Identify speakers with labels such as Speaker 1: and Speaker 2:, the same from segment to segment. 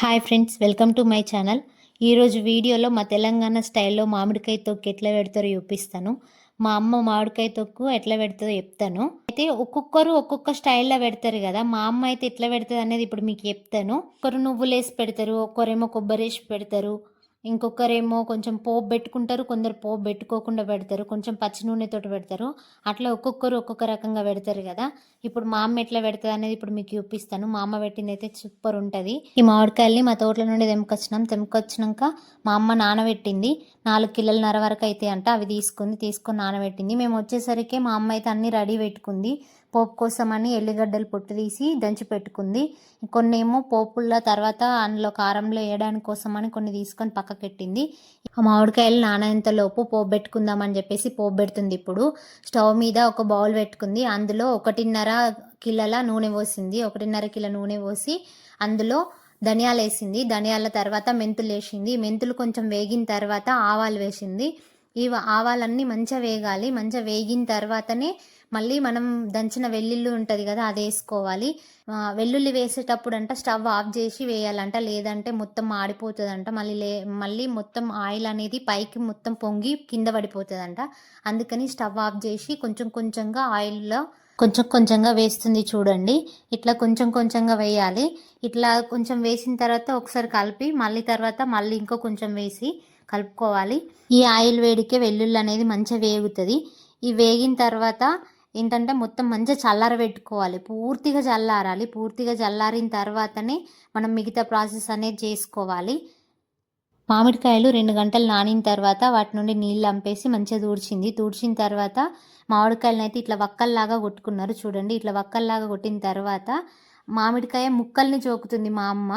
Speaker 1: Hi friends, welcome to my channel. ఈరోజు వీడియోలో మా తెలంగాణ స్టైల్లో మామిడికాయ తొక్కు ఎట్లా పెడతారో చూపిస్తాను. మా అమ్మ మామిడికాయ తొక్కు ఎట్లా పెడతారో చెప్తాను. అయితే ఒక్కొక్కరు ఒక్కొక్క స్టైల్లో పెడతారు కదా. మా అమ్మ అయితే ఎట్లా పెడుతుంది అనేది ఇప్పుడు మీకు చెప్తాను. ఒకరు నువ్వులు వేసి పెడతారు, ఒక్కరేమో కొబ్బరి వేసి పెడతారు, ఇంకొకరేమో కొంచెం పోపు పెట్టుకుంటారు, కొందరు పోపు పెట్టుకోకుండా పెడతారు, కొంచెం పచ్చి నూనెతోటి పెడతారు. అట్లా ఒక్కొక్కరు ఒక్కొక్క రకంగా పెడతారు కదా. ఇప్పుడు మా అమ్మ ఎట్లా పెడుతుంది అనేది ఇప్పుడు మీకు చూపిస్తాను. మా అమ్మ పెట్టింది అయితే సూపర్ ఉంటుంది. ఈ మామిడికాయల్ని మా తోటల నుండి తెంపుకొచ్చినాక మా అమ్మ నానబెట్టింది. 4 కిలోలన్నర వరకు అయితే అంట. అవి తీసుకొని నానబెట్టింది. మేము వచ్చేసరికి మా అమ్మ అయితే అన్నీ రెడీ పెట్టుకుంది. పోపు కోసమని ఎల్లిగడ్డలు పొట్టు తీసి దంచి పెట్టుకుంది. కొన్ని ఏమో పోపుల తర్వాత అందులో కారంలో వేయడానికి కోసమని కొన్ని తీసుకొని పక్కకెట్టింది. ఆ మామిడికాయలు నానేంతలోపు పోపు పెట్టుకుందామని చెప్పేసి పోపు పెడుతుంది. ఇప్పుడు స్టవ్ మీద ఒక బౌల్ పెట్టుకుంది. అందులో 1.5 కిలోల నూనె పోసింది. 1.5 కిలో నూనె పోసి అందులో ధనియాలు వేసింది. ధనియాల తర్వాత మెంతులు వేసింది. మెంతులు కొంచెం వేగిన తర్వాత ఆవాలు వేసింది. ఈ ఆవాలన్నీ మంచిగా వేగాలి. మంచిగా వేగిన తర్వాతనే మళ్ళీ మనం దంచిన వెల్లుల్లి ఉంటుంది కదా, అది వేసుకోవాలి. వెల్లుల్లి వేసేటప్పుడు అంట స్టవ్ ఆఫ్ చేసి వేయాలంట, లేదంటే మొత్తం ఆడిపోతుందంట. మళ్ళీ మొత్తం ఆయిల్ అనేది పైకి మొత్తం పొంగి కింద పడిపోతుందంట. అందుకని స్టవ్ ఆఫ్ చేసి కొంచెం కొంచెంగా ఆయిల్లో కొంచెంగా వేస్తుంది చూడండి. ఇట్లా కొంచెంగా వేయాలి. ఇట్లా కొంచెం వేసిన తర్వాత ఒకసారి కలిపి మళ్ళీ ఇంకో కొంచెం వేసి కలుపుకోవాలి. ఈ ఆయిల్ వేడికే వెల్లుల్లి అనేది మంచిగా వేగుతుంది. ఈ వేగిన తర్వాత ఏంటంటే మొత్తం మంచిగా చల్లారబెట్టుకోవాలి. పూర్తిగా చల్లారాలి. పూర్తిగా చల్లారిన తర్వాతనే మనం మిగతా ప్రాసెస్ అనేది చేసుకోవాలి. మామిడికాయలు 2 గంటలు నానిన తర్వాత వాటి నుండి నీళ్ళు అంపేసి మంచిగా తూడ్చిన తర్వాత మామిడికాయలను అయితే ఇట్లా వక్కల్లాగా కొట్టుకున్నారు చూడండి. ఇట్లా వక్కల్లాగా కొట్టిన తర్వాత మామిడికాయ ముక్కల్ని జోకుతుంది మా అమ్మ.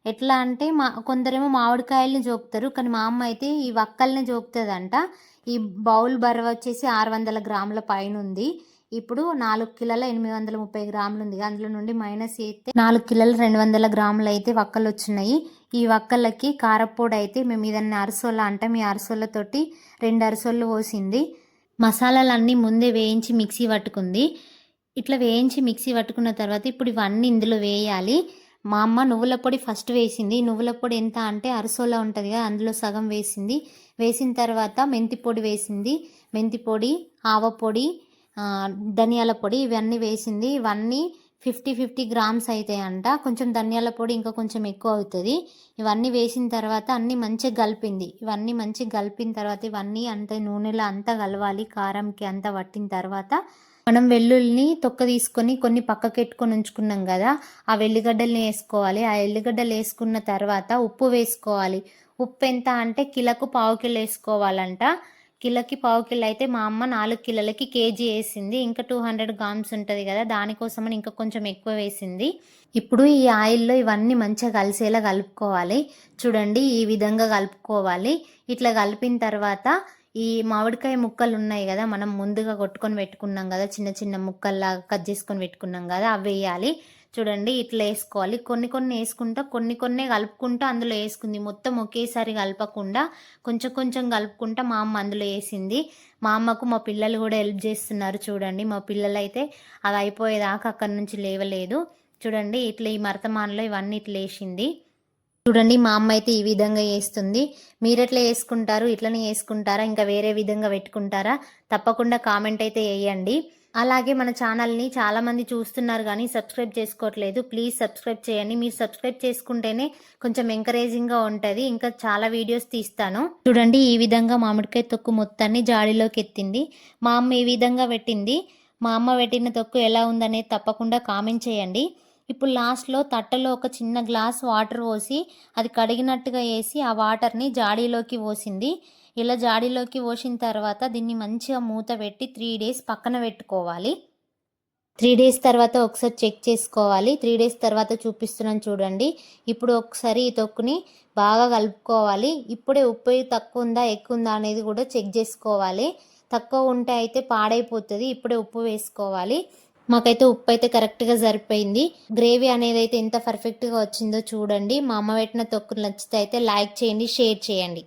Speaker 1: ఎట్లా అంటే కొందరేమో మామిడికాయల్ని జోకుతారు, కానీ మా అమ్మ అయితే ఈ వక్కల్ని జోకుతుందంట. ఈ బౌల్ బరువు వచ్చేసి 600 గ్రాముల పైన ఉంది. ఇప్పుడు 4 కిలోల 830 గ్రాములు ఉంది. అందులో నుండి మైనస్ అయితే 4 కిలోల 200 గ్రాములు అయితే వక్కలు వచ్చినాయి. ఈ వక్కలకి కారపొడి అయితే మేము ఇదన్నీ అరసోల అంటాం. ఈ అరసోలతోటి 2 అరసోళ్ళు పోసింది. మసాలాలన్నీ ముందే వేయించి మిక్సీ పట్టుకుంది. ఇట్లా వేయించి మిక్సీ పట్టుకున్న తర్వాత ఇప్పుడు ఇవన్నీ ఇందులో వేయాలి. మా అమ్మ నువ్వుల పొడి ఫస్ట్ వేసింది. నువ్వుల పొడి ఎంత అంటే అరసోలా ఉంటుంది కదా, అందులో సగం వేసింది. వేసిన తర్వాత మెంతి పొడి వేసింది. మెంతి పొడి, ఆవ పొడి, ధనియాల పొడి ఇవన్నీ వేసింది. ఇవన్నీ 50 గ్రామ్స్ అవుతాయంట. కొంచెం ధనియాల పొడి ఇంకా కొంచెం ఎక్కువ అవుతుంది. ఇవన్నీ వేసిన తర్వాత అన్నీ మంచిగా కలిపింది. ఇవన్నీ మంచిగా కలిపిన తర్వాత ఇవన్నీ అంత నూనెలో అంతా కలవాలి. కారంకి అంతా పట్టిన తర్వాత మనం వెల్లుల్లిని తొక్క తీసుకొని కొన్ని పక్కకెట్టుకొని ఉంచుకున్నాం కదా, ఆ వెల్లిగడ్డల్ని వేసుకోవాలి. ఆ ఎల్లిగడ్డలు వేసుకున్న తర్వాత ఉప్పు వేసుకోవాలి. ఉప్పు ఎంత అంటే కిలోకు 1/2 కిలో వేసుకోవాలంట. కిలోకి 1/2 కిలో అయితే మా అమ్మ 4 కిలోలకి కేజీ వేసింది. ఇంకా 200 గ్రామ్స్ ఉంటుంది కదా, దానికోసమని ఇంకా కొంచెం ఎక్కువ వేసింది. ఇప్పుడు ఈ ఆయిల్లో ఇవన్నీ మంచిగా కలిసేలా కలుపుకోవాలి. చూడండి, ఈ విధంగా కలుపుకోవాలి. ఇట్లా కలిపిన తర్వాత ఈ మామిడికాయ ముక్కలు ఉన్నాయి కదా, మనం ముందుగా కొట్టుకొని పెట్టుకున్నాం కదా, చిన్న చిన్న ముక్కల్లాగా కట్ చేసుకొని పెట్టుకున్నాం కదా, అవి వేయాలి. చూడండి, ఇట్లా వేసుకోవాలి. కొన్ని వేసుకుంటా, కొన్ని కలుపుకుంటా అందులో వేసుకుంది. మొత్తం ఒకేసారి కలపకుండా కొంచెం కలుపుకుంటా మా అమ్మ అందులో వేసింది. మా అమ్మకు మా పిల్లలు కూడా హెల్ప్ చేస్తున్నారు చూడండి. మా పిల్లలు అయితే అది అయిపోయేదాకా అక్కడి నుంచి లేవలేదు. చూడండి, ఇట్లా ఈ మరతమానలో ఇవన్నీ ఇట్లా వేసింది. చూడండి, మా అమ్మ అయితే ఈ విధంగా వేస్తుంది. మీరు ఎట్లా వేసుకుంటారు? ఇట్లనే వేసుకుంటారా, ఇంకా వేరే విధంగా పెట్టుకుంటారా? తప్పకుండా కామెంట్ అయితే వేయండి. అలాగే మన ఛానల్ని చాలామంది చూస్తున్నారు కానీ సబ్స్క్రైబ్ చేసుకోవట్లేదు. ప్లీజ్ సబ్స్క్రైబ్ చేయండి. మీరు సబ్స్క్రైబ్ చేసుకుంటేనే కొంచెం ఎంకరేజింగ్గా ఉంటుంది. ఇంకా చాలా వీడియోస్ తీస్తాను. చూడండి, ఈ విధంగా మామిడికాయ తొక్కు మొత్తాన్ని జాడీలోకి ఎత్తింది. మా అమ్మ ఈ విధంగా పెట్టింది. మా అమ్మ పెట్టిన తొక్కు ఎలా ఉందనేది తప్పకుండా కామెంట్ చేయండి. ఇప్పుడు లాస్ట్లో తట్టలో ఒక చిన్న గ్లాస్ వాటర్ పోసి అది కడిగినట్టుగా వేసి ఆ వాటర్ని జాడీలోకి పోసింది. ఇలా జాడీలోకి పోసిన తర్వాత దీన్ని మంచిగా మూత పెట్టి 3 డేస్ పక్కన పెట్టుకోవాలి. 3 డేస్ తర్వాత ఒకసారి చెక్ చేసుకోవాలి. 3 డేస్ తర్వాత చూపిస్తున్నాను చూడండి. ఇప్పుడు ఒకసారి ఈ తొక్కుని బాగా కలుపుకోవాలి. ఇప్పుడే ఉప్పు తక్కువ ఉందా ఎక్కువ ఉందా అనేది కూడా చెక్ చేసుకోవాలి. తక్కువ ఉంటే అయితే పాడైపోతుంది. ఇప్పుడే ఉప్పు వేసుకోవాలి. మాకైతే ఉప్పు అయితే కరెక్ట్గా సరిపోయింది. గ్రేవీ అనేది అయితే ఎంత పర్ఫెక్ట్గా వచ్చిందో చూడండి. మా అమ్మ పెట్టిన తొక్కు నచ్చితే అయితే లైక్ చేయండి, షేర్ చేయండి.